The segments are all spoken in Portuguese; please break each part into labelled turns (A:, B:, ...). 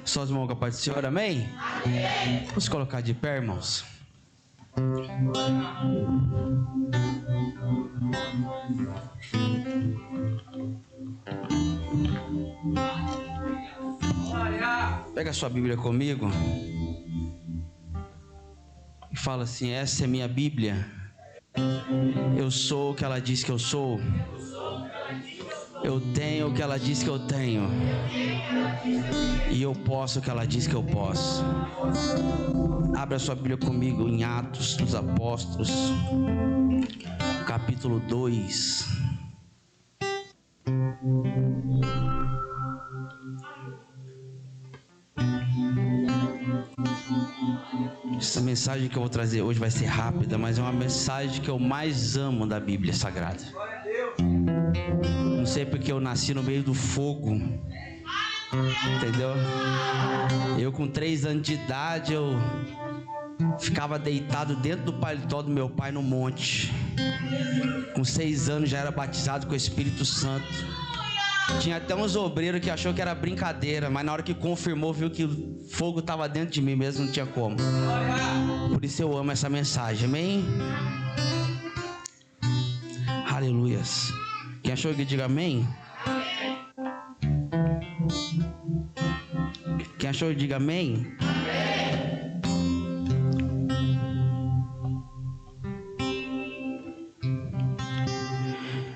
A: Só os irmãos com a paz do Senhor, amém? Amém. Vamos colocar de pé, irmãos. Pega a sua Bíblia comigo e fala assim: essa é minha Bíblia. Eu sou o que ela diz que eu sou. Eu tenho o que ela diz que eu tenho. E eu posso o que ela diz que eu posso. Abra a sua Bíblia comigo em Atos dos Apóstolos, capítulo 2. Essa mensagem que eu vou trazer hoje vai ser rápida, mas é uma mensagem que eu mais amo da Bíblia Sagrada. Não sei porque eu nasci no meio do fogo, entendeu? Eu com 3 anos de idade, eu ficava deitado dentro do paletó do meu pai no monte. Com 6 anos já era batizado com o Espírito Santo. Tinha até uns obreiros que achou que era brincadeira, mas na hora que confirmou, viu que o fogo estava dentro de mim mesmo, não tinha como. Por isso eu amo essa mensagem, amém? Aleluias. Quem achou que diga amém? Quem achou que diga amém?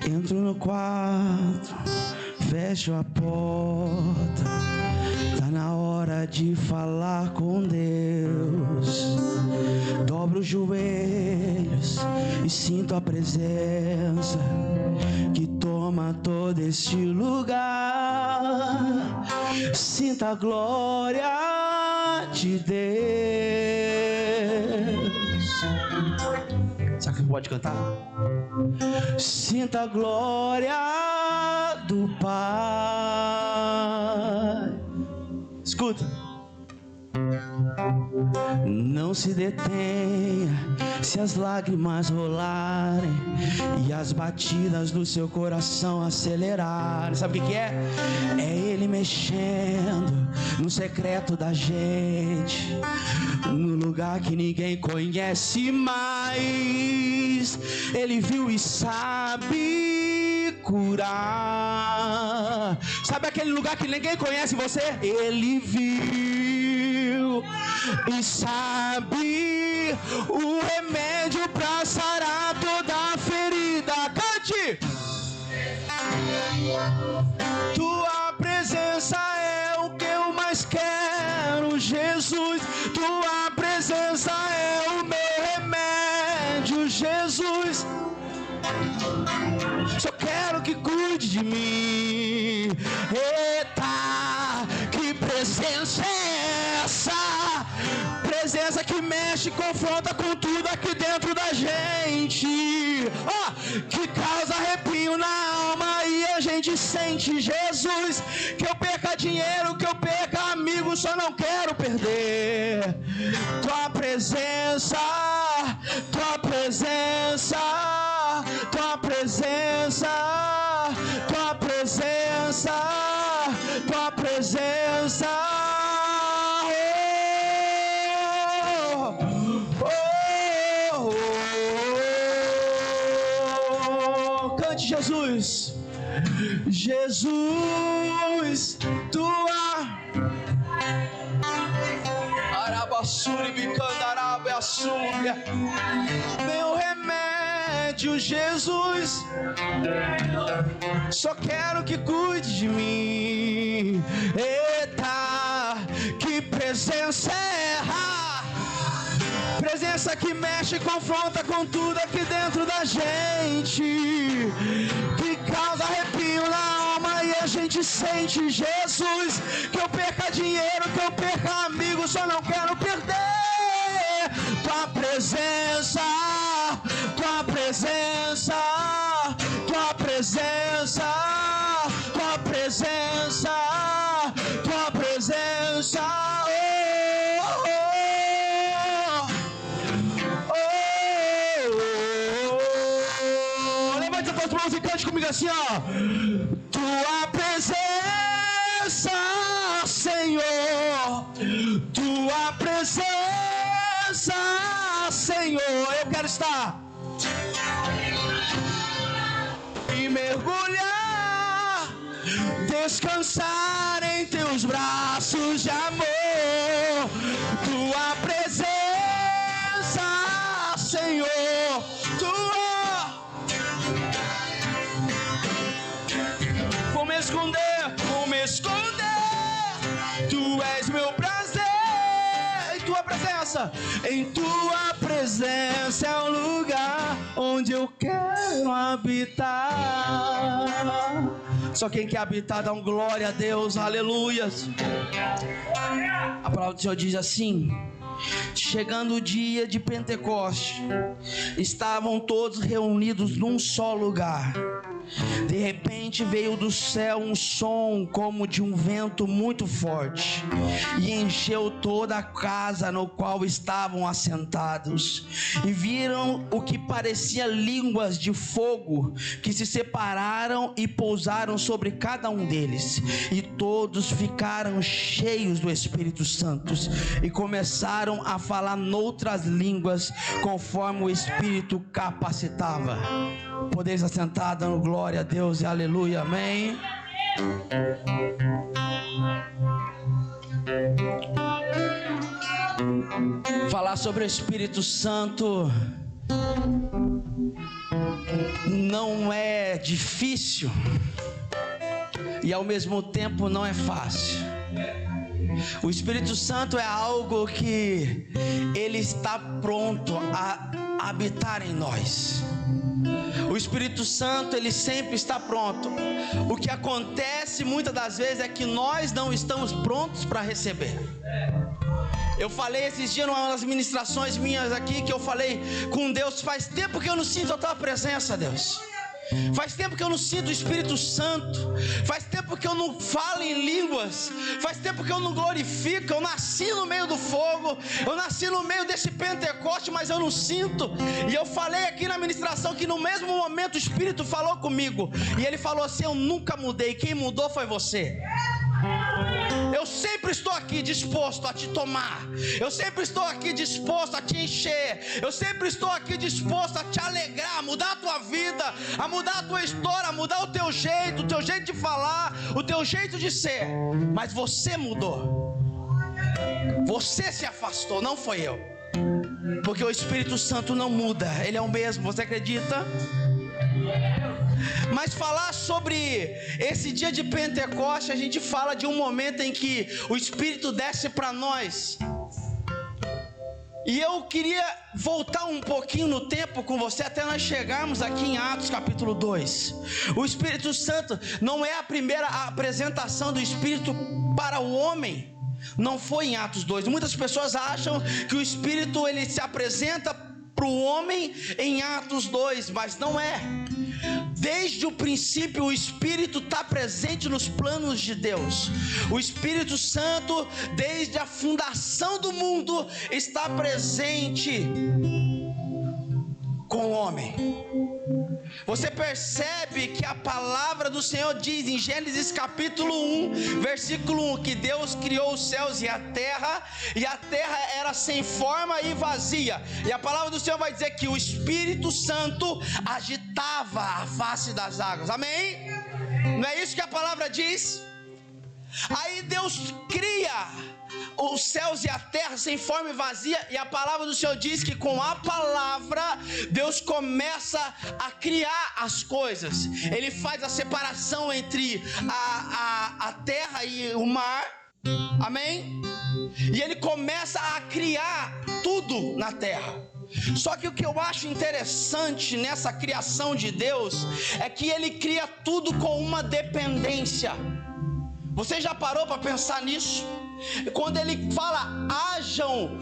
A: Entro no quarto, fecho a porta. Tá na hora de falar com Deus. Dobro os joelhos e sinto a presença que toma todo este lugar. Sinta a glória de Deus. Será que pode cantar? Sinta a glória do Pai. Escuta. Não se detenha se as lágrimas rolarem e as batidas do seu coração acelerarem. Sabe o que é? É Ele mexendo no secreto da gente, no lugar que ninguém conhece mais. Ele viu e sabe curar. Sabe aquele lugar que ninguém conhece você? Ele viu e sabe o remédio pra sarar toda a ferida. Cante! Tua presença é o que eu mais quero, Jesus. Tua presença é o meu remédio, Jesus. Só quero que cuide de mim. Eita, que presença é essa? Presença que mexe, confronta com tudo aqui dentro da gente. Que causa arrepio na alma e a gente sente, Jesus. Que eu perca dinheiro, que eu perca amigos, só não quero perder tua presença, tua presença, tua presença, tua presença, tua presença. Cante, Jesus. Jesus, tua Arabassuri Bicandarabe Assúria, meu remédio, Jesus. Só quero que cuide de mim. Eita, que presença é essa? Presença que mexe e confronta com tudo aqui dentro da gente, que causa arrepio na alma e a gente sente, Jesus. Que eu perca dinheiro, que eu perca amigos, só não quero perder tua presença, tua presença, tua presença, tua presença, tua presença. Cante comigo assim, ó. Tua presença, Senhor, tua presença, Senhor. Eu quero estar e mergulhar, descansar em teus braços de amor. Tua presença, Senhor, vou me esconder, tu és meu prazer. Em tua presença é o lugar onde eu quero habitar. Só quem quer habitar dá um glória a Deus, aleluias. A palavra do Senhor diz assim: chegando o dia de Pentecoste, estavam todos reunidos num só lugar. De repente veio do céu um som como de um vento muito forte e encheu toda a casa no qual estavam assentados, e viram o que parecia línguas de fogo que se separaram e pousaram sobre cada um deles, e todos ficaram cheios do Espírito Santo e começaram a falar noutras línguas conforme o Espírito capacitava. Podeis assentar dando glória a Deus e aleluia, amém. Falar sobre o Espírito Santo não é difícil e ao mesmo tempo não é fácil. O Espírito Santo é algo que ele está pronto a habitar em nós. O Espírito Santo, ele sempre está pronto. O que acontece muitas das vezes é que nós não estamos prontos para receber. Eu falei esses dias numa das ministrações minhas aqui, que eu falei com Deus: faz tempo que eu não sinto a tua presença, Deus. Faz tempo que eu não sinto o Espírito Santo. Faz tempo que eu não falo em línguas. Faz tempo que eu não glorifico. Eu nasci no meio do fogo, eu nasci no meio desse Pentecoste, mas eu não sinto. E eu falei aqui na ministração que no mesmo momento o Espírito falou comigo, e ele falou assim: eu nunca mudei, quem mudou foi você. Eu sempre estou aqui disposto a te tomar. Eu sempre estou aqui disposto a te encher. Eu sempre estou aqui disposto a te alegrar, a mudar a tua vida, a mudar a tua história, a mudar o teu jeito de falar, o teu jeito de ser. Mas você mudou. Você se afastou, não foi eu. Porque o Espírito Santo não muda, ele é o mesmo. Você acredita? Mas falar sobre esse dia de Pentecoste, a gente fala de um momento em que o Espírito desce para nós. E eu queria voltar um pouquinho no tempo com você, até nós chegarmos aqui em Atos capítulo 2. O Espírito Santo não é a primeira apresentação do Espírito para o homem. Não foi em Atos 2. Muitas pessoas acham que o Espírito ele se apresenta para o homem em Atos 2, mas não é. Desde o princípio o Espírito está presente nos planos de Deus. O Espírito Santo, desde a fundação do mundo, está presente com o homem. Você percebe que a palavra do Senhor diz em Gênesis capítulo 1, versículo 1, que Deus criou os céus e a terra era sem forma e vazia. E a palavra do Senhor vai dizer que o Espírito Santo agitava a face das águas. Amém? Não é isso que a palavra diz? Aí Deus cria os céus e a terra sem forma e vazia, e a palavra do Senhor diz que com a palavra Deus começa a criar as coisas. Ele faz a separação entre a terra e o mar. Amém? E ele começa a criar tudo na terra. Só que o que eu acho interessante nessa criação de Deus é que ele cria tudo com uma dependência. Você já parou para pensar nisso? Quando ele fala hajam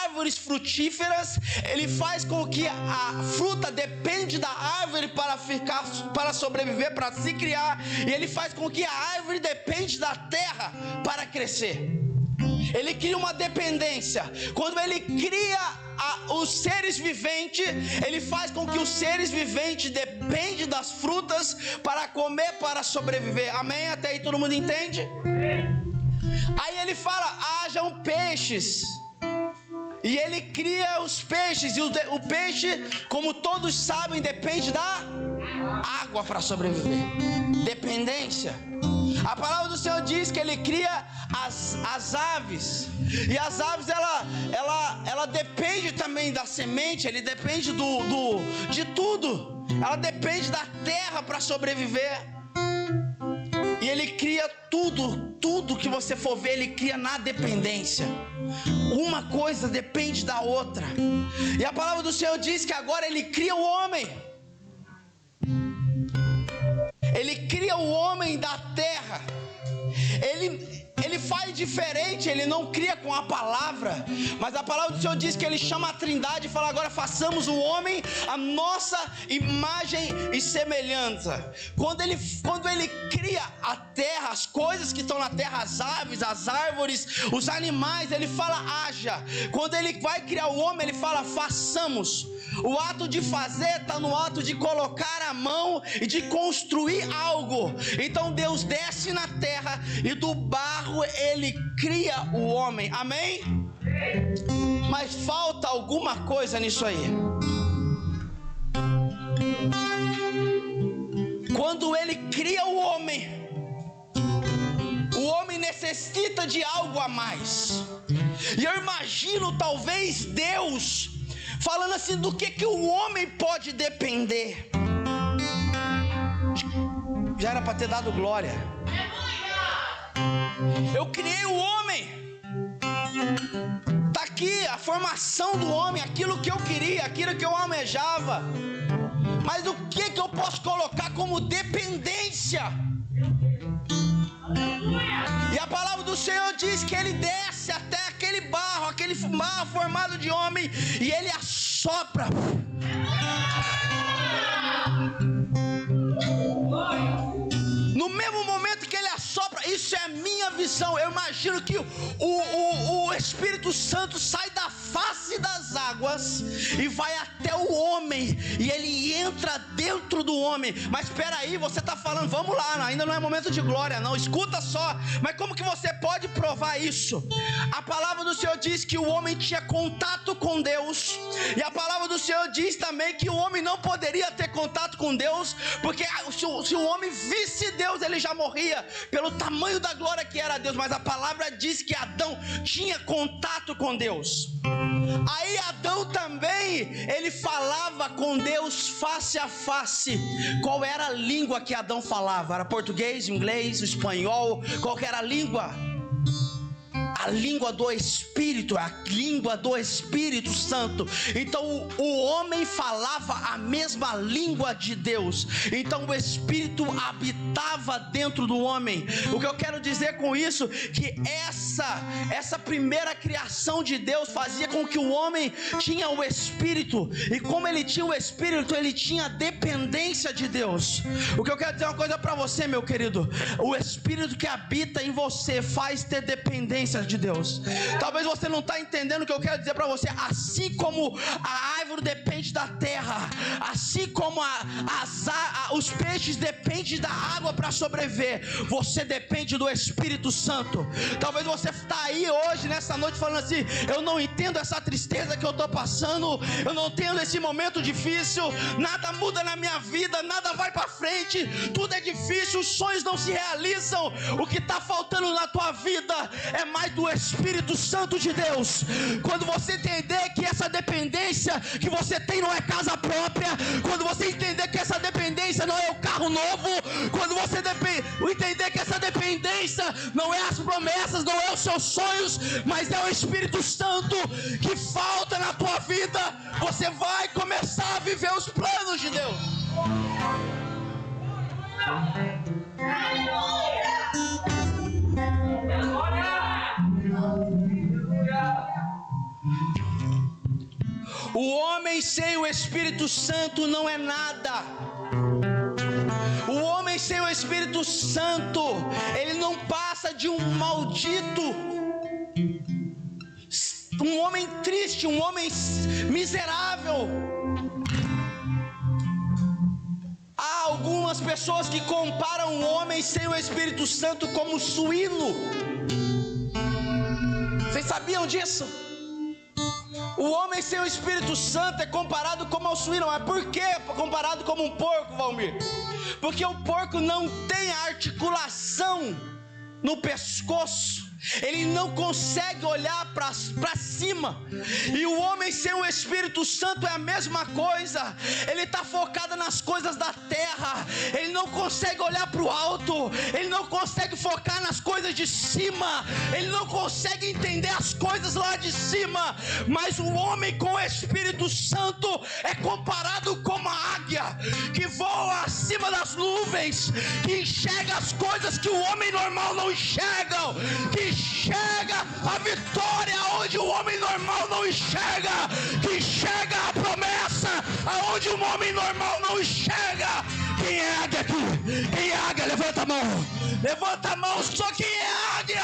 A: árvores frutíferas, ele faz com que a fruta depende da árvore para sobreviver, para se criar, e ele faz com que a árvore depende da terra para crescer. Ele cria uma dependência. Quando ele cria os seres viventes, ele faz com que os seres viventes dependem das frutas para comer, para sobreviver. Amém? Até aí todo mundo entende? Aí ele peixes. E ele cria os peixes. E o peixe, como todos sabem, depende da água para sobreviver. Dependência. A palavra do Senhor diz que ele cria as aves. E as aves, ela depende também da semente. Ele depende de tudo. Ela depende da terra para sobreviver. E ele cria tudo que você for ver, ele cria na dependência. Uma coisa depende da outra. E a palavra do Senhor diz que agora ele cria o homem. Ele cria o homem da terra. Ele faz diferente, ele não cria com a palavra, mas a palavra do Senhor diz que ele chama a Trindade e fala: agora façamos o homem a nossa imagem e semelhança. Quando ele cria a terra, as coisas que estão na terra, as aves, as árvores, os animais, ele fala: haja. Quando ele vai criar o homem, ele fala: façamos. O ato de fazer está no ato de colocar a mão e de construir algo. Então Deus desce na terra e do barro ele cria o homem. Amém? Mas falta alguma coisa nisso aí. Quando ele cria o homem necessita de algo a mais. E eu imagino talvez Deus falando assim: do que o homem pode depender? Já era para ter dado glória. Eu criei o homem. Está aqui a formação do homem, aquilo que eu queria, aquilo que eu almejava. Mas o que eu posso colocar como dependência? E a palavra do Senhor diz que ele desce até aquele barro formado de homem, e ele assopra. No mesmo momento que ele assopra, isso é a minha visão. Eu imagino que o Espírito Santo sai da face das águas e vai até o homem, e ele entra dentro do homem. Mas espera aí, você está falando, vamos lá, ainda não é momento de glória não, escuta só. Mas como que você pode provar isso? A palavra do Senhor diz que o homem tinha contato com Deus, e a palavra do Senhor diz também que o homem não poderia ter contato com Deus, porque se o homem visse Deus, ele já morria pelo tamanho da glória que era Deus. Mas a palavra diz que Adão tinha contato com Deus. Aí Adão também, ele falava com Deus face a face. Qual era a língua que Adão falava? Era português, inglês, espanhol? Qual que era a língua? A língua do Espírito, a língua do Espírito Santo. Então o homem falava a mesma língua de Deus. Então o Espírito habitava dentro do homem. O que eu quero dizer com isso, que essa primeira criação de Deus fazia com que o homem tinha o Espírito, e como ele tinha o Espírito, ele tinha dependência de Deus. O que eu quero dizer é uma coisa para você, meu querido: o Espírito que habita em você faz ter dependência de Deus. Talvez você não está entendendo o que eu quero dizer para você. Assim como a árvore depende da terra, assim como os peixes dependem da água para sobreviver, você depende do Espírito Santo. Talvez você está aí hoje, nessa noite, falando assim: eu não entendo essa tristeza que eu estou passando, eu não entendo esse momento difícil, nada muda na minha vida, nada vai para frente, tudo é difícil, os sonhos não se realizam. O que está faltando na tua vida é mais do Espírito Santo de Deus. Quando você entender que essa dependência que você tem não é casa própria, quando você entender que essa dependência não é o carro novo, quando você entender que essa dependência não é as promessas, não é os seus sonhos, mas é o Espírito Santo que falta na tua vida, você vai começar a viver os planos de Deus. O homem sem o Espírito Santo não é nada. O homem sem o Espírito Santo, ele não passa de um maldito, um homem triste, um homem miserável. Há algumas pessoas que comparam o homem sem o Espírito Santo como suíno. Vocês sabiam disso? O homem sem o Espírito Santo é comparado como ao suíno. Mas por que comparado como um porco, Valmir? Porque o porco não tem articulação no pescoço. Ele não consegue olhar para cima. E o homem sem o Espírito Santo é a mesma coisa. Ele está focado nas coisas da terra. Ele não consegue olhar para o alto. Ele não consegue focar nas coisas de cima. Ele não consegue entender as coisas lá de cima. Mas o homem com o Espírito Santo é comparado com a águia, que voa acima das nuvens, que enxerga as coisas que o homem normal não enxerga, que enxerga a vitória onde o homem normal não enxerga, que enxerga a promessa aonde o homem normal não enxerga. Quem é águia aqui? Quem é águia? Levanta a mão. Levanta a mão, só quem é águia.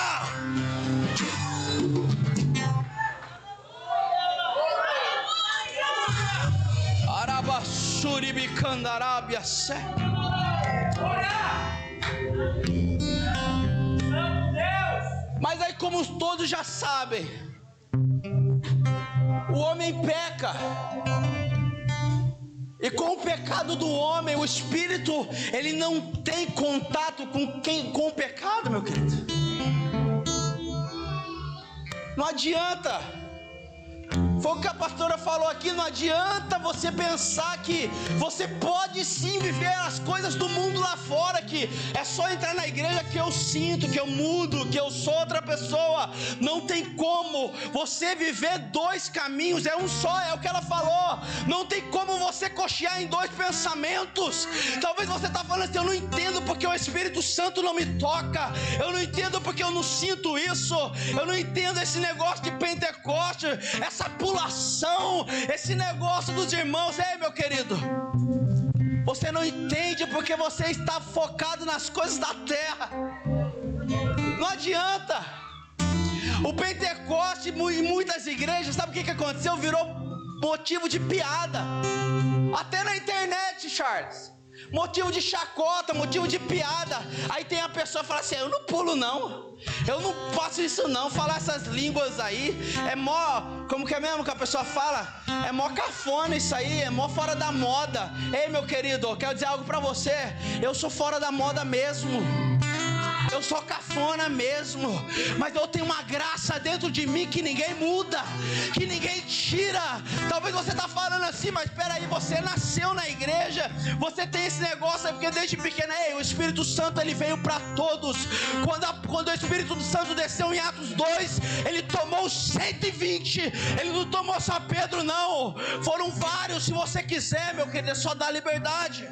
A: Arabassuribicandarábia. Mas aí, como todos já sabem, o homem peca. E com o pecado do homem, o Espírito, ele não tem contato com o pecado, meu querido. Não adianta. Foi o que a pastora falou aqui. Não adianta você pensar que você pode sim viver as coisas do mundo lá fora, que é só entrar na igreja que eu sinto, que eu mudo, que eu sou outra pessoa. Não tem como você viver dois caminhos, é um só, é o que ela falou. Não tem como você cochear em dois pensamentos. Talvez você está falando assim: eu não entendo porque o Espírito Santo não me toca, eu não entendo porque eu não sinto isso, eu não entendo esse negócio de Pentecoste, essa pulação, esse negócio dos irmãos. Ei, meu querido, você não entende porque você está focado nas coisas da terra. Não adianta. O Pentecoste em muitas igrejas, sabe o que aconteceu? Virou motivo de piada, até na internet, Charles. Motivo de chacota, motivo de piada. Aí tem a pessoa que fala assim: eu não pulo não, eu não faço isso não. Falar essas línguas aí é mó, como que é mesmo que a pessoa fala? É mó cafona isso aí, é mó fora da moda. Ei, meu querido, eu quero dizer algo pra você: eu sou fora da moda mesmo, eu sou cafona mesmo, mas eu tenho uma graça dentro de mim que ninguém muda, que ninguém tira. Talvez você está falando assim: mas espera aí, você nasceu na igreja, você tem esse negócio aí porque desde pequeno. Ei, o Espírito Santo, ele veio para todos. Quando o Espírito Santo desceu em Atos 2, ele tomou 120, ele não tomou só Pedro não, foram vários. Se você quiser, meu querido, é só dar liberdade.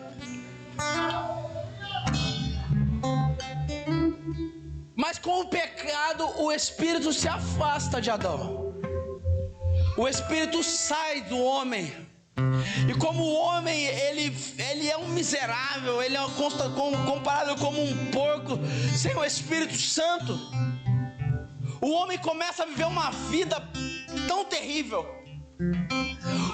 A: Mas com o pecado, o Espírito se afasta de Adão. O Espírito sai do homem. E como o homem, ele é um miserável, ele é comparado como um porco sem o Espírito Santo, o homem começa a viver uma vida tão terrível.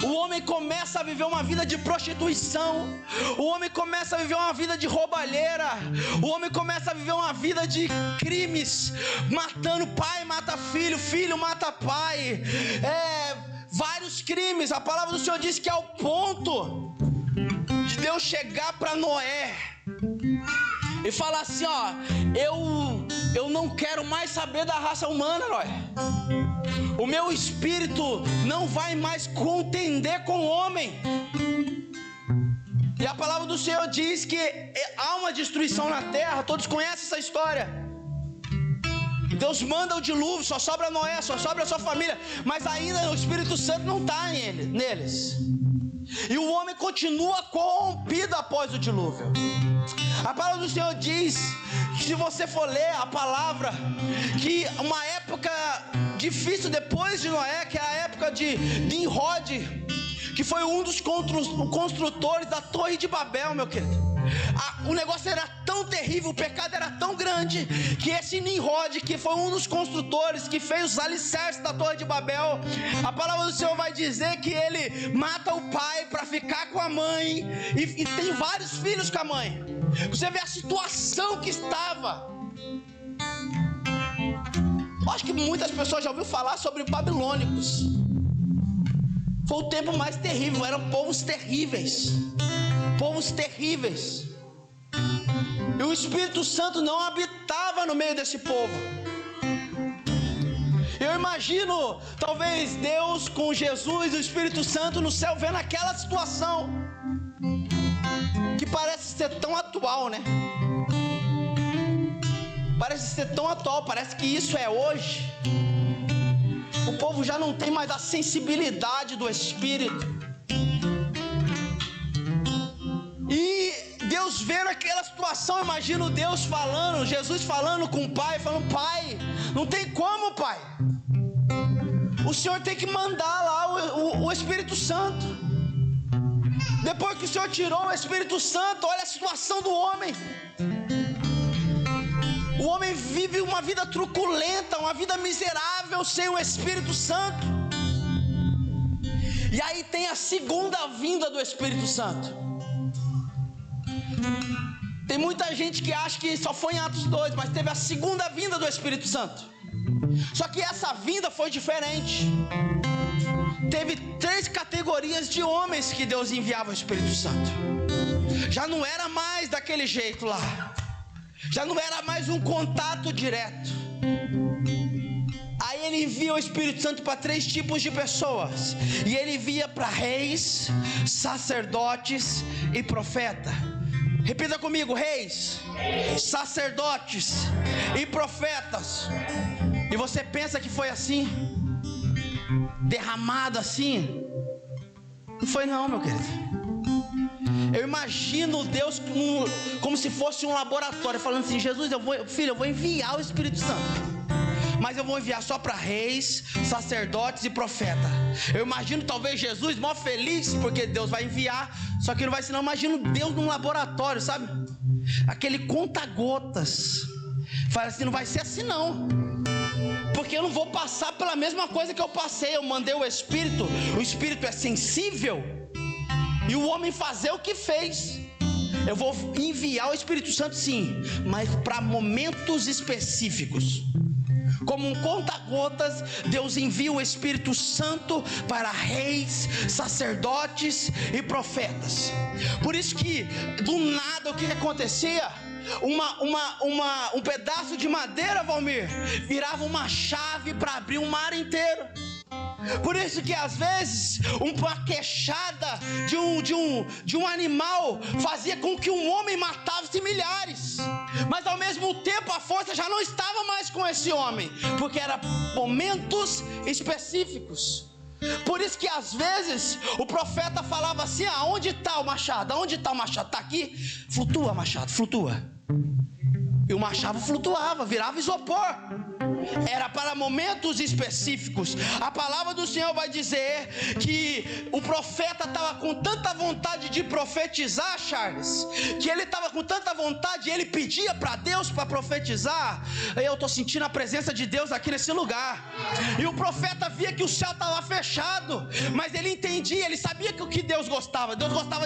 A: O homem começa a viver uma vida de prostituição. O homem começa a viver uma vida de roubalheira. O homem começa a viver uma vida de crimes, matando pai, mata filho, filho mata pai. Vários crimes. A palavra do Senhor diz que é ao ponto de Deus chegar para Noé e falar assim: ó, eu não quero mais saber da raça humana, Noé. O meu espírito não vai mais contender com o homem. E a palavra do Senhor diz que há uma destruição na terra. Todos conhecem essa história. Deus manda o dilúvio, só sobra Noé, só sobra a sua família, mas ainda o Espírito Santo não está neles. E o homem continua corrompido após o dilúvio. A palavra do Senhor diz que, se você for ler a palavra, que uma época difícil depois de Noé, que é a época de Nimrod, que foi um dos construtores da Torre de Babel, meu querido. O negócio era tão terrível, o pecado era tão grande, que esse Nimrod, que foi um dos construtores, que fez os alicerces da Torre de Babel, a palavra do Senhor vai dizer que ele mata o pai para ficar com a mãe, e tem vários filhos com a mãe. Você vê a situação que estava.
B: Acho que muitas pessoas já ouviram falar sobre babilônicos. Foi o tempo mais terrível, eram povos terríveis. Povos terríveis. E o Espírito Santo não habitava no meio desse povo. Eu imagino, talvez, Deus com Jesus e o Espírito Santo no céu, vendo aquela situação, que parece ser tão atual, né? Parece ser tão atual, parece que isso é hoje. O povo já não tem mais a sensibilidade do Espírito. E Deus vendo aquela situação, imagino Deus falando, Jesus falando com o Pai, falando: Pai, não tem como, Pai. O Senhor tem que mandar lá o Espírito Santo. Depois que o Senhor tirou o Espírito Santo, olha a situação do homem. O homem vive uma vida truculenta, uma vida miserável sem o Espírito Santo. E aí tem a segunda vinda do Espírito Santo. Tem muita gente que acha que só foi em Atos 2, mas teve a segunda vinda do Espírito Santo. Só que essa vinda foi diferente. Teve 3 categorias de homens que Deus enviava o Espírito Santo. Já não era mais daquele jeito lá. Já não era mais um contato direto. Aí ele envia o Espírito Santo para 3 tipos de pessoas. E ele envia para reis, sacerdotes e profeta. Repita comigo: reis, sacerdotes e profetas. E você pensa que foi assim? Derramado assim? Não foi não, meu querido. Eu imagino Deus como se fosse um laboratório, falando assim: Jesus, eu vou enviar o Espírito Santo, mas eu vou enviar só para reis, sacerdotes e profeta. Eu imagino talvez Jesus mó feliz, porque Deus vai enviar, só que não vai ser não. Imagino Deus num laboratório, sabe? Aquele conta-gotas. Fala assim: não vai ser assim não, porque eu não vou passar pela mesma coisa que eu passei. Eu mandei o Espírito é sensível, e o homem fazer o que fez. Eu vou enviar o Espírito Santo sim, mas para momentos específicos. Como um conta-gotas, Deus envia o Espírito Santo para reis, sacerdotes e profetas. Por isso que do nada o que acontecia? Um pedaço de madeira, Valmir, virava uma chave para abrir um mar inteiro. Por isso que às vezes uma queixada de um animal fazia com que um homem matasse milhares, mas ao mesmo tempo a força já não estava mais com esse homem, porque eram momentos específicos. Por isso que às vezes o profeta falava assim: aonde está o machado? Aonde está o machado? Está aqui? Flutua, machado, flutua. E o machado flutuava, virava isopor. Era para momentos específicos. A palavra do Senhor vai dizer que o profeta estava com tanta vontade de profetizar, Charles, que ele estava com tanta vontade, ele pedia para Deus para profetizar. Eu estou sentindo a presença de Deus aqui nesse lugar. E o profeta via que o céu estava fechado, mas ele entendia, ele sabia que o que Deus gostava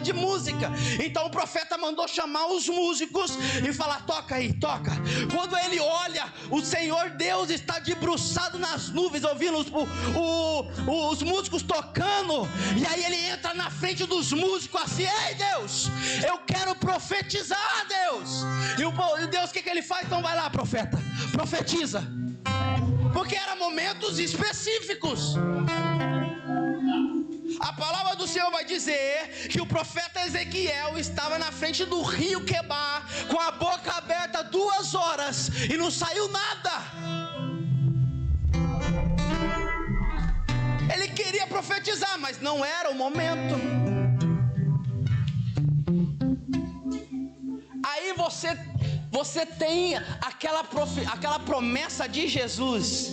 B: de música. Então o profeta mandou chamar os músicos e falar: toca aí, toca. Quando ele olha, o Senhor Deus está debruçado nas nuvens, ouvindo os músicos tocando. E aí ele entra na frente dos músicos assim: ei Deus, eu quero profetizar, Deus. E Deus, o que ele faz? Então vai lá, profeta, profetiza. Porque eram momentos específicos. A palavra do Senhor vai dizer que o profeta Ezequiel estava na frente do rio Quebar, com a boca aberta 2 horas, e não saiu nada. Ele queria profetizar, mas não era o momento. Aí você tem aquela promessa de Jesus,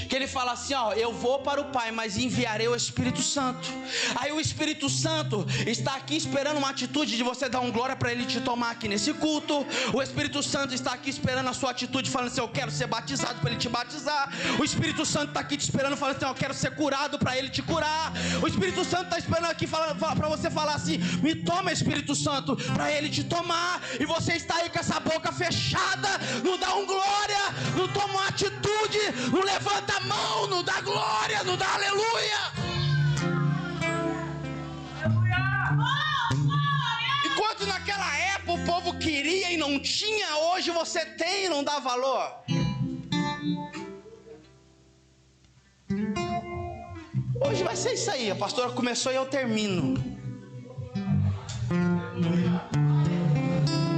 B: que ele fala assim, ó, eu vou para o Pai, mas enviarei o Espírito Santo. Aí o Espírito Santo está aqui esperando uma atitude de você dar um glória para ele te tomar aqui nesse culto. O Espírito Santo está aqui esperando a sua atitude, falando assim, eu quero ser batizado para ele te batizar. O Espírito Santo está aqui te esperando, falando assim, eu quero ser curado para ele te curar. O Espírito Santo está esperando aqui para você falar assim, me toma, Espírito Santo, para ele te tomar. E você está aí com essa boca fechada, não dá um glória, não toma uma atitude, não levanta a mão, não dá glória, não dá aleluia. Enquanto naquela época o povo queria e não tinha, hoje você tem e não dá valor. Hoje vai ser isso aí, a pastora começou e eu termino.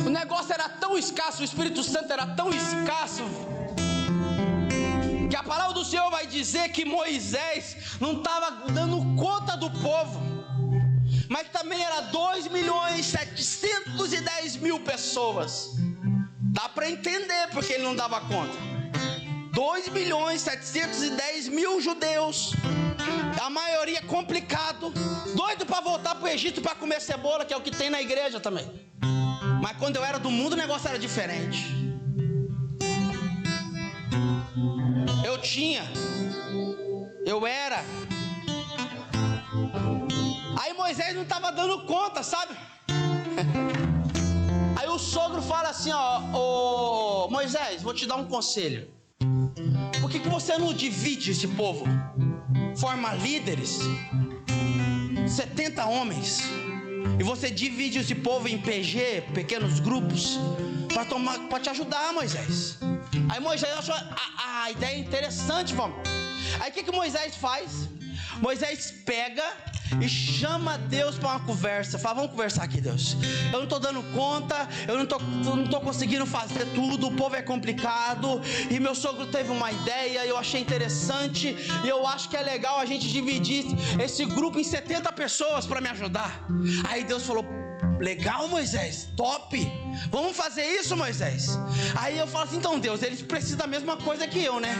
B: O negócio era tão escasso, o Espírito Santo era tão escasso, que a palavra do Senhor vai dizer que Moisés não estava dando conta do povo, mas também era 2.710.000 pessoas. Dá para entender porque ele não dava conta. 2.710.000 judeus, a maioria complicado, doido para voltar para o Egito para comer cebola, que é o que tem na igreja também. Mas quando eu era do mundo o negócio era diferente. Eu era. Aí Moisés não estava dando conta, sabe? Aí o sogro fala assim, ó, Moisés, vou te dar um conselho. Por que você não divide esse povo? Forma líderes, 70 homens, e você divide esse povo em PG, pequenos grupos, para te ajudar, Moisés. Aí Moisés achou a ideia interessante, vamos. Aí o que Moisés faz? Moisés pega e chama Deus para uma conversa. Fala, vamos conversar aqui, Deus. Eu não estou dando conta, eu não tô conseguindo fazer tudo, o povo é complicado. E meu sogro teve uma ideia, eu achei interessante. E eu acho que é legal a gente dividir esse grupo em 70 pessoas para me ajudar. Aí Deus falou, legal, Moisés, top. Vamos fazer isso, Moisés. Aí eu falo assim, então Deus, eles precisam da mesma coisa que eu, né?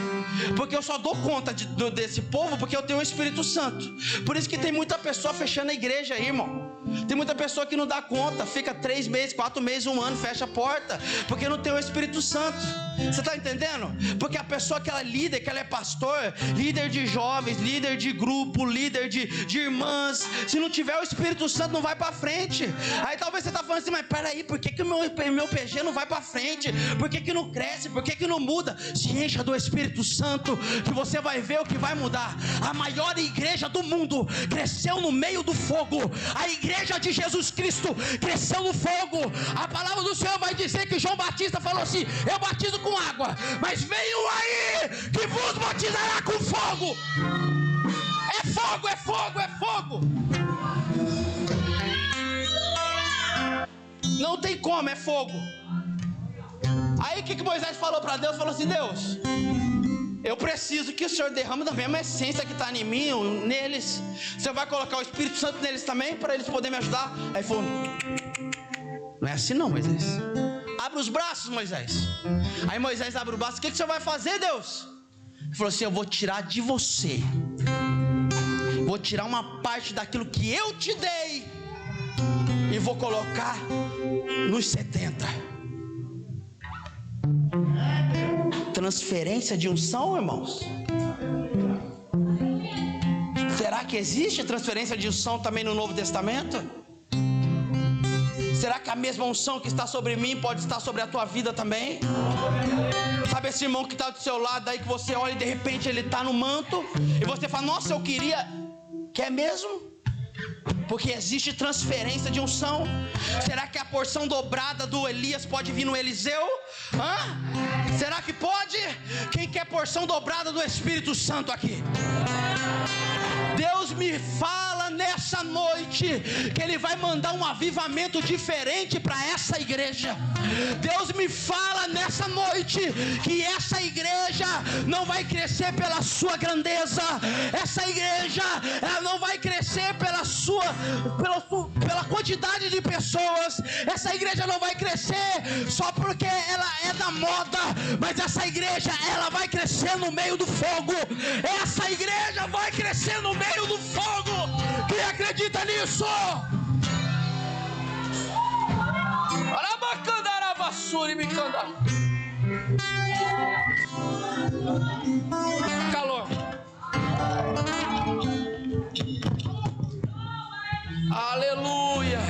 B: Porque eu só dou conta desse povo porque eu tenho o Espírito Santo. Por isso que tem muita pessoa fechando a igreja aí, irmão. Tem muita pessoa que não dá conta, fica 3 meses, 4 meses, 1 ano, fecha a porta, porque não tem o Espírito Santo. Você está entendendo? Porque a pessoa que ela é líder, que ela é pastor, líder de jovens, líder de grupo, líder de irmãs, se não tiver o Espírito Santo não vai para frente. Aí talvez você está falando assim, mas peraí, por que o meu PG não vai para frente? Por que não cresce? Por que não muda? Se encha do Espírito Santo, que você vai ver o que vai mudar. A maior igreja do mundo cresceu no meio do fogo. A igreja de Jesus Cristo cresceu no fogo. A palavra do Senhor vai dizer que João Batista falou assim, eu batizo com água, mas vem um aí que vos batizará com fogo. É fogo, é fogo, é fogo. Não tem como, é fogo. Aí o que Moisés falou para Deus? Falou assim, Deus, eu preciso que o Senhor derrame da mesma essência que está em mim, neles. Você vai colocar o Espírito Santo neles também, para eles poderem me ajudar? Aí falou, não é assim não, Moisés. Abre os braços, Moisés. Aí Moisés abre o braço. O que você vai fazer, Deus? Ele falou assim, eu vou tirar de você, vou tirar uma parte daquilo que eu te dei e vou colocar nos 70. Transferência de unção, irmãos? Será que existe transferência de unção também no Novo Testamento? Será que a mesma unção que está sobre mim pode estar sobre a tua vida também? Sabe esse irmão que está do seu lado aí, que você olha e de repente ele está no manto e você fala, nossa, eu queria. Quer mesmo? Porque existe transferência de unção. Será que a porção dobrada do Elias pode vir no Eliseu? Será que pode? Quem quer porção dobrada do Espírito Santo aqui? Deus me fala nessa noite que Ele vai mandar um avivamento diferente para essa igreja. Deus me fala nessa noite que essa igreja não vai crescer pela sua grandeza. Essa igreja, ela não vai crescer pela quantidade de pessoas. Essa igreja não vai crescer só porque ela é da moda, mas essa igreja, ela vai crescer no meio do fogo. Essa igreja vai crescer no meio do fogo. Quem acredita nisso? Calor. Aleluia.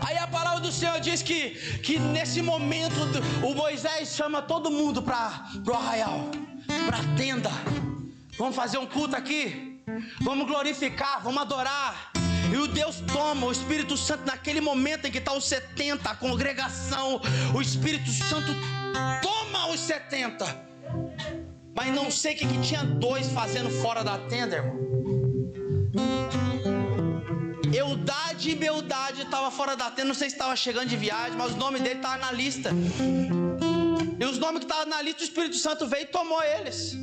B: Aí a palavra do Senhor diz que nesse momento o Moisés chama todo mundo para o arraial, para a tenda. Vamos fazer um culto aqui, vamos glorificar, vamos adorar. E o Deus toma, o Espírito Santo, naquele momento em que está os 70, a congregação, o Espírito Santo toma os 70. Mas não sei o que tinha 2 fazendo fora da tenda, irmão. Eudade e Beldade estavam fora da tenda, não sei se estava chegando de viagem, mas o nome dele estava na lista. E os nomes que estavam na lista, o Espírito Santo veio e tomou eles.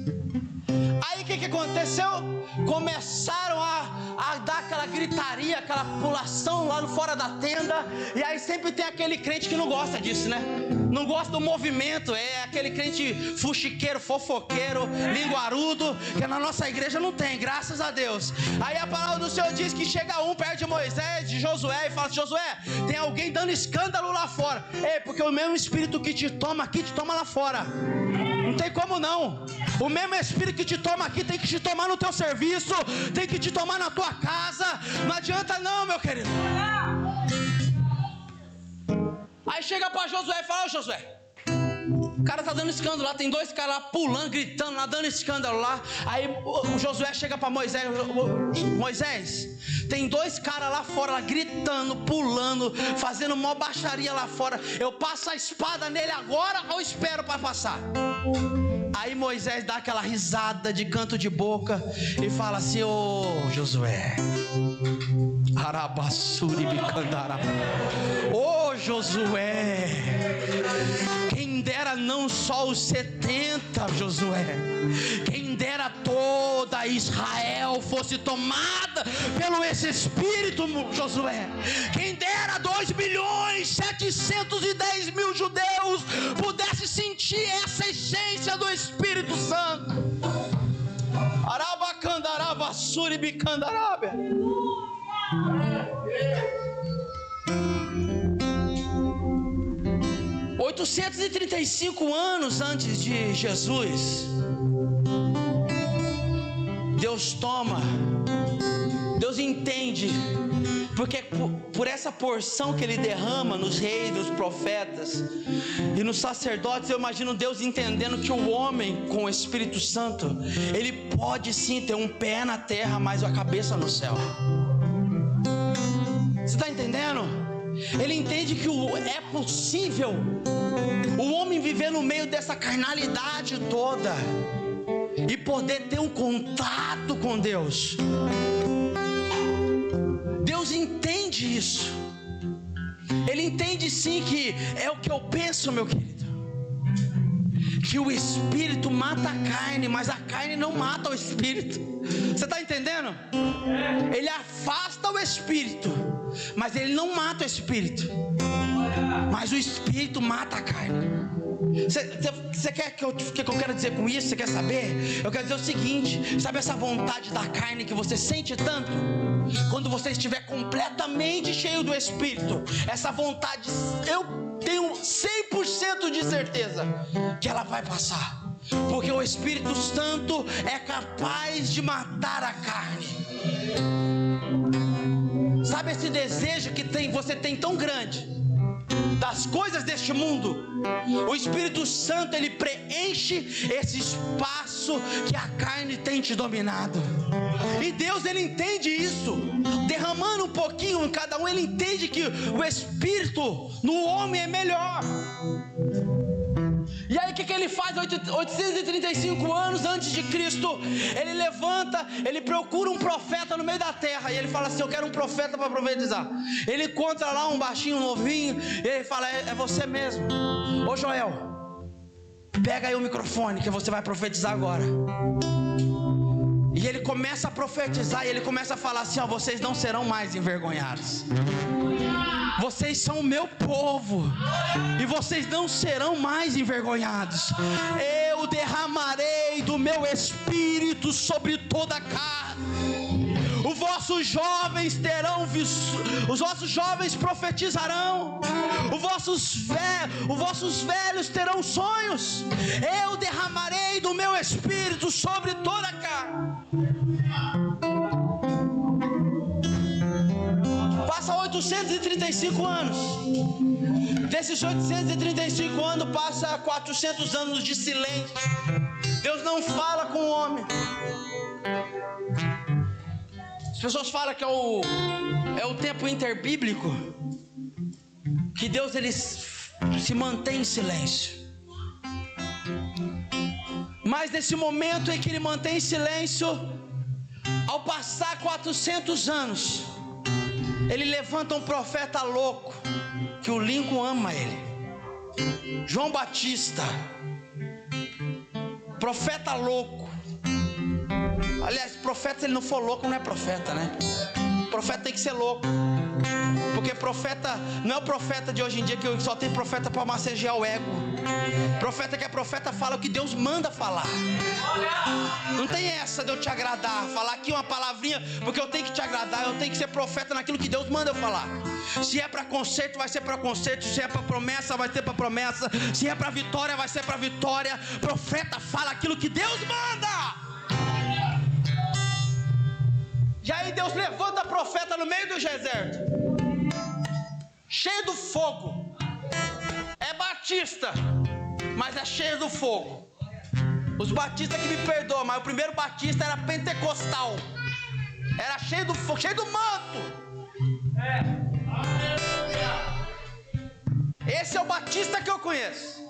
B: Aí o que aconteceu? Começaram a dar aquela gritaria, aquela pulação lá fora da tenda. E aí sempre tem aquele crente que não gosta disso, né? Não gosta do movimento. É aquele crente fuxiqueiro, fofoqueiro, linguarudo, que na nossa igreja não tem, graças a Deus. Aí a palavra do Senhor diz que chega um perto de Moisés, de Josué, e fala assim: Josué, tem alguém dando escândalo lá fora. Ei, porque o mesmo Espírito que te toma aqui, te toma lá fora. Não tem como não. O mesmo Espírito que te toma aqui tem que te tomar no teu serviço, tem que te tomar na tua casa. Não adianta não, meu querido. Aí chega para Josué e fala: ô Josué, o cara tá dando escândalo lá, tem 2 caras lá pulando, gritando lá, dando escândalo lá. Aí o Josué chega para Moisés: Moisés, tem 2 caras lá fora, lá, gritando, pulando, fazendo mó baixaria lá fora. Eu passo a espada nele agora ou espero para passar? Aí Moisés dá aquela risada de canto de boca e fala assim: ô Josué, ô Josué, quem dera não só os 70, Josué, quem dera toda Israel fosse tomada pelo esse Espírito, Josué. Quem dera 2.710.000 judeus pudesse sentir essa essência do Espírito Santo. Arabacandarabassuribicandarabe. 835 anos antes de Jesus, Deus toma, Deus entende, porque por essa porção que Ele derrama nos reis, nos profetas e nos sacerdotes, eu imagino Deus entendendo que o homem com o Espírito Santo, ele pode sim ter um pé na terra, mas a cabeça no céu. Você está entendendo? Ele entende que é possível o homem viver no meio dessa carnalidade toda e poder ter um contato com Deus. Deus entende isso. Ele entende sim que é o que eu penso, meu querido, que o Espírito mata a carne, mas a carne não mata o Espírito. Você está entendendo? Ele afasta o Espírito, mas ele não mata o Espírito. Mas o Espírito mata a carne. Você quer que eu quero dizer com isso? Você quer saber? Eu quero dizer o seguinte: sabe essa vontade da carne que você sente tanto? Quando você estiver completamente cheio do Espírito, essa vontade, eu tenho 100% de certeza que ela vai passar. Porque o Espírito Santo é capaz de matar a carne. Sabe esse desejo que você tem tão grande das coisas deste mundo? O Espírito Santo, ele preenche esse espaço que a carne tem te dominado. E Deus, ele entende isso, derramando um pouquinho em cada um. Ele entende que o Espírito no homem é melhor. E aí o que ele faz 835 anos antes de Cristo? Ele levanta, ele procura um profeta no meio da terra, e ele fala assim: eu quero um profeta para profetizar. Ele encontra lá um baixinho, um novinho, e ele fala: é você mesmo. Ô Joel, pega aí o microfone que você vai profetizar agora. E ele começa a profetizar, e ele começa a falar assim: ó, vocês não serão mais envergonhados. Vocês são o meu povo, e vocês não serão mais envergonhados. Eu derramarei do meu espírito sobre toda a carne. Os vossos jovens profetizarão. Os vossos velhos terão sonhos. Eu derramarei do meu espírito sobre toda a carne. Passa 835 anos. Desses 835 anos, passa 400 anos de silêncio. Deus não fala com o homem. As pessoas falam que é o tempo interbíblico, que Deus ele se mantém em silêncio. Mas nesse momento em que ele mantém em silêncio, ao passar 400 anos, ele levanta um profeta louco, que o Lincoln ama ele, João Batista, profeta louco. Aliás, profeta, se ele não for louco, não é profeta, né? Profeta tem que ser louco, porque profeta não é o profeta de hoje em dia, que só tem profeta para massagear o ego. Profeta que é profeta fala o que Deus manda falar. Não tem essa de eu te agradar, falar aqui uma palavrinha porque eu tenho que te agradar. Eu tenho que ser profeta naquilo que Deus manda eu falar. Se é para conserto, vai ser para conserto. Se é para promessa, vai ser para promessa. Se é para vitória, vai ser para vitória. Profeta fala aquilo que Deus manda. E aí Deus levanta profeta no meio do deserto, cheio do fogo. É batista, mas é cheio do fogo. Os batistas que me perdoam, mas o primeiro batista era pentecostal. Era cheio do fogo, cheio do manto. Esse é o batista que eu conheço.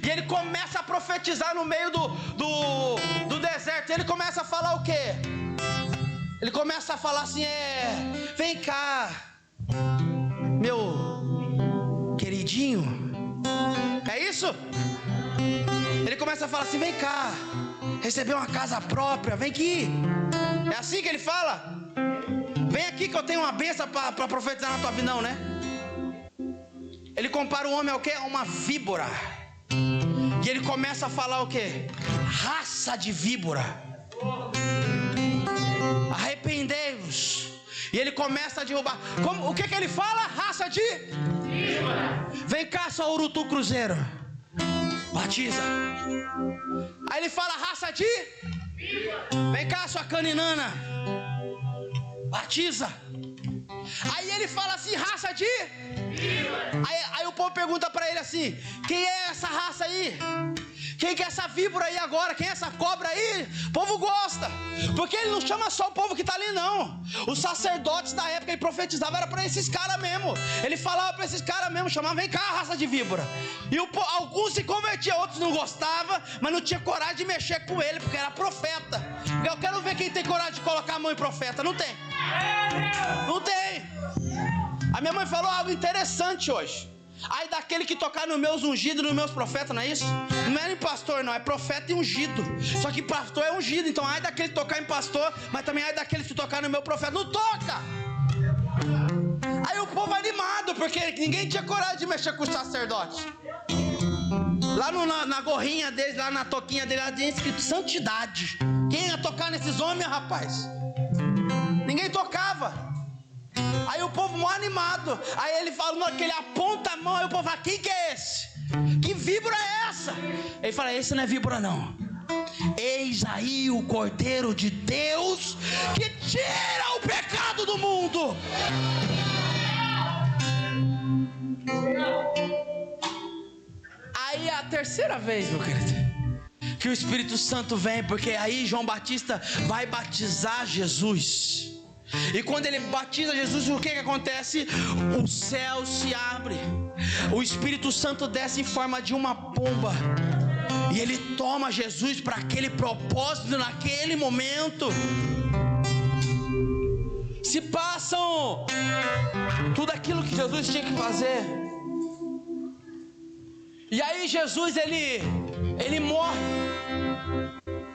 B: E ele começa a profetizar no meio do deserto. Ele começa a falar o quê? Ele começa a falar assim: vem cá, meu queridinho. É isso? Ele começa a falar assim: vem cá, receber uma casa própria, vem aqui. É assim que ele fala? Vem aqui que eu tenho uma bênção para profetizar na tua vida, não, né? Ele compara o homem ao quê? A uma víbora. E ele começa a falar o quê? Raça de víbora. Arrependei-vos. E ele começa a derrubar. O que ele fala? Raça de víbora. Vem cá, sua urutu cruzeiro, batiza. Aí ele fala: raça de víbora. Vem cá, sua caninana, batiza. Aí ele fala assim: raça de víbora. Aí o povo pergunta para ele assim: quem é essa raça aí? Quem que é essa víbora aí agora? Quem é essa cobra aí? O povo gosta, porque ele não chama só o povo que está ali, não. Os sacerdotes da época ele profetizava, era para esses caras mesmo. Ele falava para esses caras mesmo, chamava: vem cá, raça de víbora. E alguns se convertiam, outros não gostavam, mas não tinha coragem de mexer com ele, porque era profeta. Eu quero ver quem tem coragem de colocar a mão em profeta. Não tem. Não tem. A minha mãe falou algo interessante hoje. Ai daquele que tocar nos meus ungidos, nos meus profetas, não é isso? Não é em pastor, não, é profeta e ungido. Só que pastor é ungido, então ai daquele que tocar em pastor, mas também ai daquele que tocar no meu profeta. Não toca! Aí o povo animado, porque ninguém tinha coragem de mexer com os sacerdotes. Lá na gorrinha deles, lá na toquinha deles, lá tinha escrito santidade. Quem ia tocar nesses homens, rapaz? Ninguém tocava. Aí o povo mó animado. Aí ele fala, na hora que ele aponta a mão, aí o povo fala: quem que é esse? Que víbora é essa? Ele fala: esse não é víbora não. Eis aí o Cordeiro de Deus que tira o pecado do mundo. Aí é a terceira vez, meu querido, que o Espírito Santo vem, porque aí João Batista vai batizar Jesus. E quando ele batiza Jesus, o que acontece? O céu se abre. o Espírito Santo desce em forma de uma pomba, e ele toma Jesus para aquele propósito naquele momento. Se passam tudo aquilo que Jesus tinha que fazer, e aí Jesus ele morre.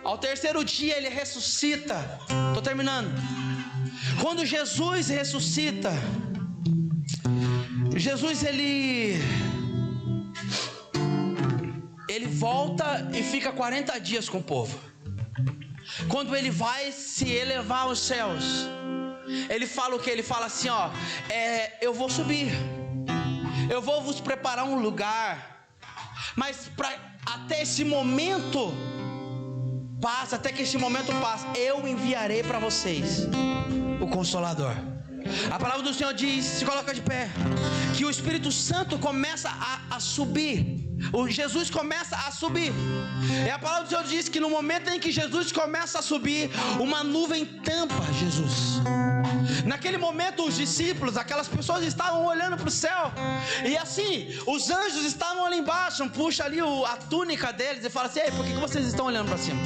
B: Ao terceiro dia ele ressuscita. Estou terminando. Quando Jesus ressuscita, Jesus ele volta e fica 40 dias com o povo. Quando ele vai se elevar aos céus, ele fala o que? Ele fala assim, ó, eu vou subir, eu vou vos preparar um lugar, mas até esse momento passa, até que esse momento passe, eu enviarei para vocês o Consolador. A palavra do Senhor diz, se coloca de pé, que o Espírito Santo começa a subir. O Jesus começa a subir. E a palavra do Senhor diz que no momento em que Jesus começa a subir, uma nuvem tampa Jesus. Naquele momento os discípulos, aquelas pessoas estavam olhando para o céu, e assim, os anjos estavam ali embaixo, puxa ali a túnica deles e fala assim, ei, por que vocês estão olhando para cima?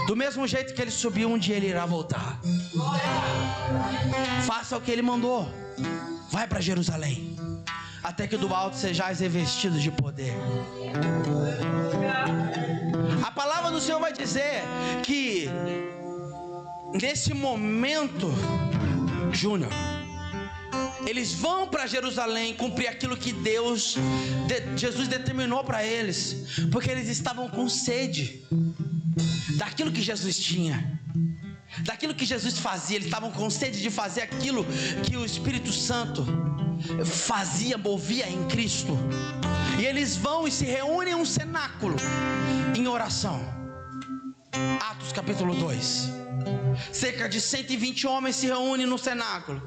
B: Do mesmo jeito que ele subiu, um dia ele irá voltar. Faça o que ele mandou. Vai para Jerusalém, até que do alto sejais revestidos de poder. A palavra do Senhor vai dizer que nesse momento, Júnior, eles vão para Jerusalém cumprir aquilo que Jesus determinou para eles, porque eles estavam com sede daquilo que Jesus tinha, daquilo que Jesus fazia. Eles estavam com sede de fazer aquilo que o Espírito Santo fazia, movia em Cristo. E eles vão e se reúnem em um cenáculo em oração. Atos capítulo 2. Cerca de 120 homens se reúnem no cenáculo.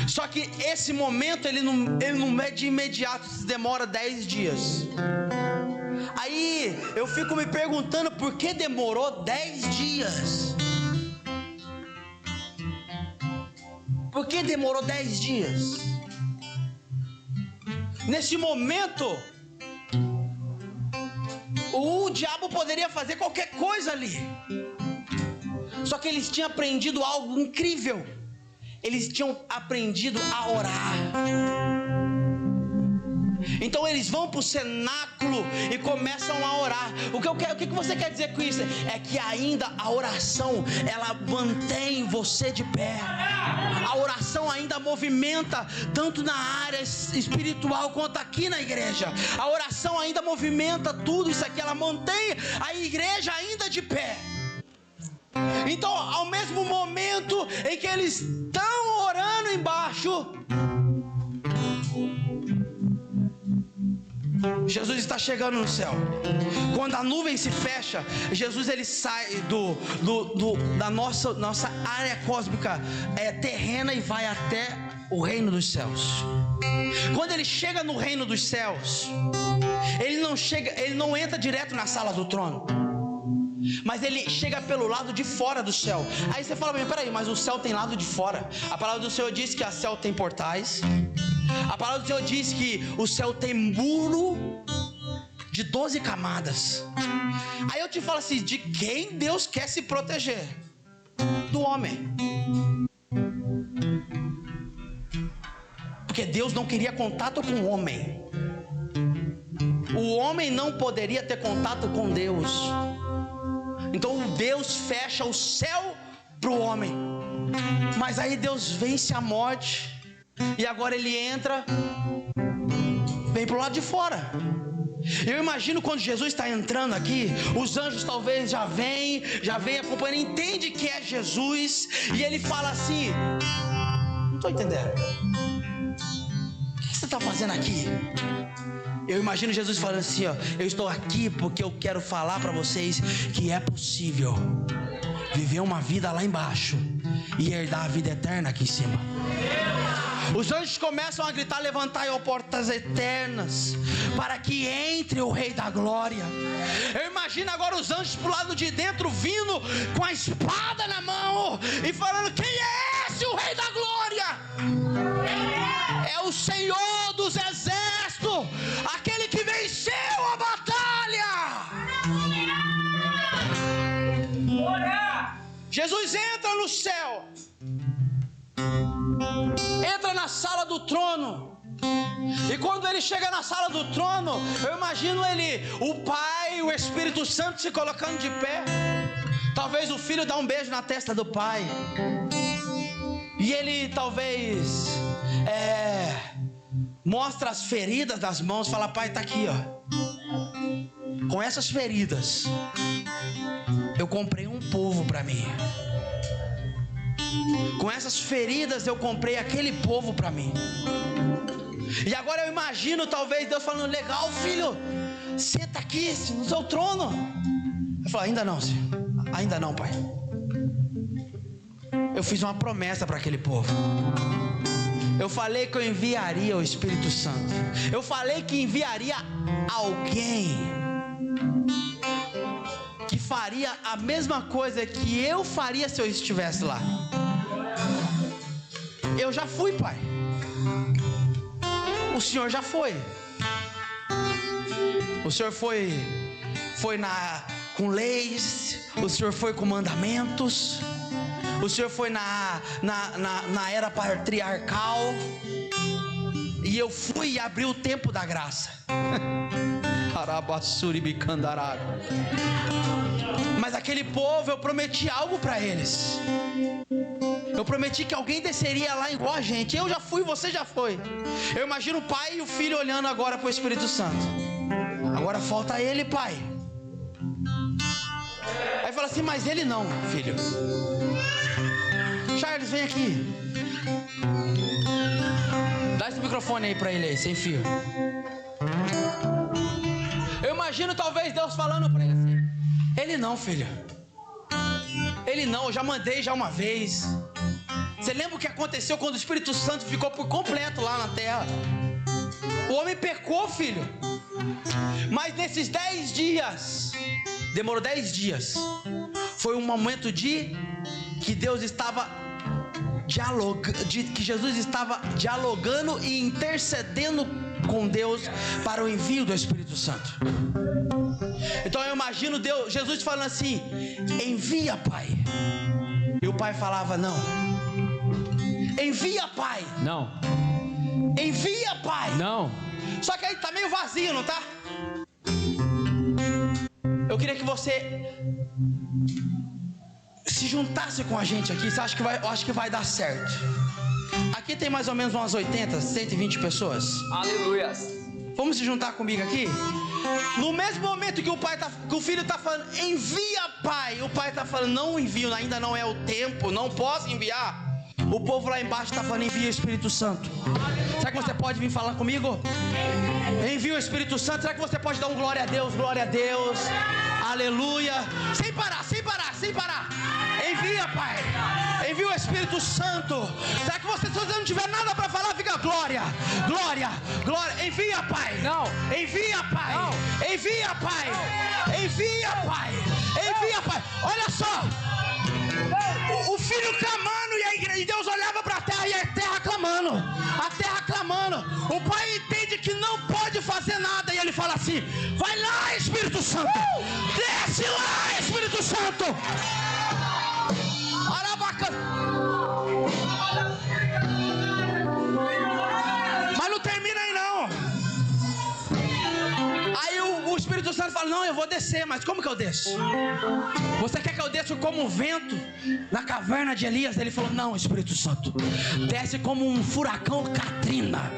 B: Só que esse momento ele não é de imediato, demora 10 dias. Aí eu fico me perguntando por que demorou 10 dias. Por que demorou 10 dias? Nesse momento, o diabo poderia fazer qualquer coisa ali. Só que eles tinham aprendido algo incrível. Eles tinham aprendido a orar. Então eles vão para o cenáculo e começam a orar. O que você quer dizer com isso? É que ainda a oração, ela mantém você de pé. A oração ainda movimenta, tanto na área espiritual quanto aqui na igreja. A oração ainda movimenta tudo isso aqui. Ela mantém a igreja ainda de pé. Então, ao mesmo momento em que eles estão orando embaixo, Jesus está chegando no céu. Quando a nuvem se fecha, Jesus ele sai da nossa área cósmica terrena e vai até o reino dos céus. Quando ele chega no reino dos céus, ele não entra direto na sala do trono, mas ele chega pelo lado de fora do céu. Aí você fala, peraí, mas o céu tem lado de fora. A palavra do Senhor diz que o céu tem portais. A palavra do Senhor diz que o céu tem muro de 12 camadas. Aí eu te falo assim, de quem Deus quer se proteger? Do homem. Porque Deus não queria contato com o homem. O homem não poderia ter contato com Deus. Então Deus fecha o céu para o homem. Mas aí Deus vence a morte, e agora ele entra, vem para o lado de fora. Eu imagino quando Jesus está entrando aqui, os anjos talvez já vêm acompanhando, entende que é Jesus, e ele fala assim, não estou entendendo, o que você está fazendo aqui? Eu imagino Jesus falando assim, ó, eu estou aqui porque eu quero falar para vocês que é possível viver uma vida lá embaixo e herdar a vida eterna aqui em cima. Os anjos começam a gritar, levantai, ó portas eternas, para que entre o Rei da Glória. Eu imagino agora os anjos pro lado de dentro, vindo com a espada na mão e falando, quem é esse, o Rei da Glória? É o Senhor dos Exércitos. Jesus entra no céu, entra na sala do trono. E quando ele chega na sala do trono, eu imagino ele, o Pai e o Espírito Santo se colocando de pé. Talvez o filho dá um beijo na testa do pai. E ele talvez mostra as feridas das mãos, fala: pai, tá aqui, ó. Com essas feridas, eu comprei um povo para mim. Com essas feridas eu comprei aquele povo para mim. E agora eu imagino talvez Deus falando: legal, filho, senta aqui no seu trono. Eu falo: ainda não, senhor. Ainda não, pai. Eu fiz uma promessa para aquele povo. Eu falei que eu enviaria o Espírito Santo. Eu falei que enviaria alguém que faria a mesma coisa que eu faria se eu estivesse lá. Eu já fui, pai. O senhor já foi. O senhor foi com leis. O senhor foi com mandamentos. O senhor foi na era patriarcal. E eu fui e abri o tempo da graça. Mas aquele povo, eu prometi algo para eles. Eu prometi que alguém desceria lá igual a gente. Eu já fui, você já foi. Eu imagino o pai e o filho olhando agora para o Espírito Santo. Agora falta ele, pai. Aí fala assim: mas ele não, filho. Charles, vem aqui. Dá esse microfone aí para ele aí, sem fio. Eu imagino talvez Deus falando para ele assim: ele não, filho. Ele não, eu já mandei já uma vez. Você lembra o que aconteceu quando o Espírito Santo ficou por completo lá na terra? O homem pecou, filho. Mas nesses 10 dias, demorou 10 dias. Foi um momento que Deus estava que Jesus estava dialogando e intercedendo com Deus para o envio do Espírito Santo. Então eu imagino Jesus falando assim: envia, pai. E o pai falava: não. Envia, pai.
C: Não.
B: Envia, pai.
C: Não.
B: Só que aí tá meio vazio, não tá? Eu queria que você se juntasse com a gente aqui. Você acha que eu acho que vai dar certo. Aqui tem mais ou menos umas 80, 120 pessoas.
C: Aleluia.
B: Vamos se juntar comigo aqui? No mesmo momento que o filho está falando: envia, pai. O pai está falando: não envio, ainda não é o tempo, não posso enviar. O povo lá embaixo está falando: envia o Espírito Santo. Será que você pode vir falar comigo? Envia o Espírito Santo. Será que você pode dar um glória a Deus? Glória a Deus. Aleluia. Sem parar, sem parar, sem parar. Envia, pai. Envia o Espírito Santo. Será que você, se você não tiver nada para falar, fica glória, glória, glória. Envia, pai.
C: Não.
B: Envia, pai.
C: Não.
B: Envia, pai. Não. Envia, pai. Envia, pai. Olha só. O filho clamando e Deus olhava para a terra e a terra clamando. A terra clamando. O pai entende que não pode fazer nada e ele fala assim: vai lá, Espírito Santo. Desce lá, Espírito Santo. Mas não termina aí não. Aí o Espírito Santo fala: não, eu vou descer. Mas como que eu desço? Você quer que eu desça como um vento na caverna de Elias? Ele falou: não, Espírito Santo, desce como um furacão Katrina.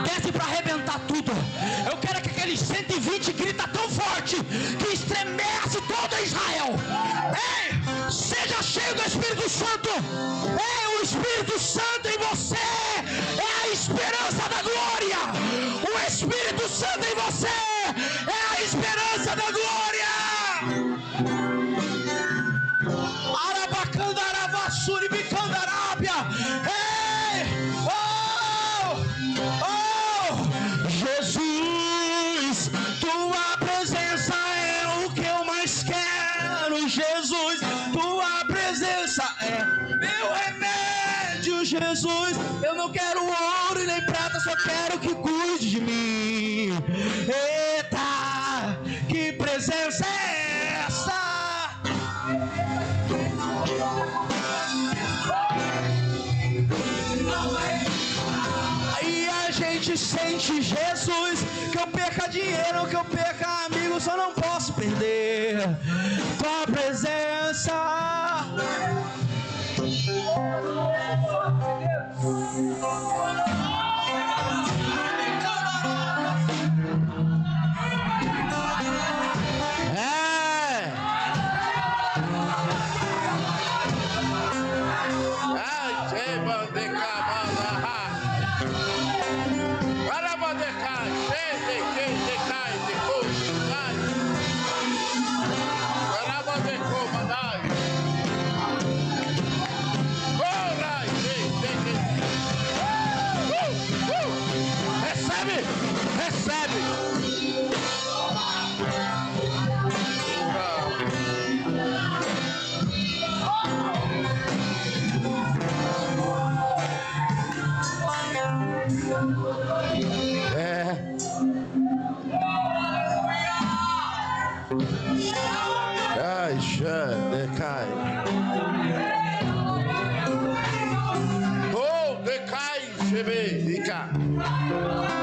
B: Desce para arrebentar tudo. Eu quero que aqueles 120 grita tão forte que estremece todo Israel. Ei, seja cheio do Espírito Santo. Ei, o Espírito Santo em você é a esperança da glória. O Espírito Santo em você é a esperança da glória. Arabacandaravassuri bicandarábia. Ei! Oh! Oh! Jesus, tua presença é o que eu mais quero. Jesus, tua presença é meu remédio. Jesus, eu não quero ouro e nem prata, só quero que cuide de mim. Eita, que presença é essa?
A: suficiente, Jesus. Que eu perca dinheiro, que eu perca amigos, eu não posso perder tua presença. Decai. Oh, decai, chebe, fica.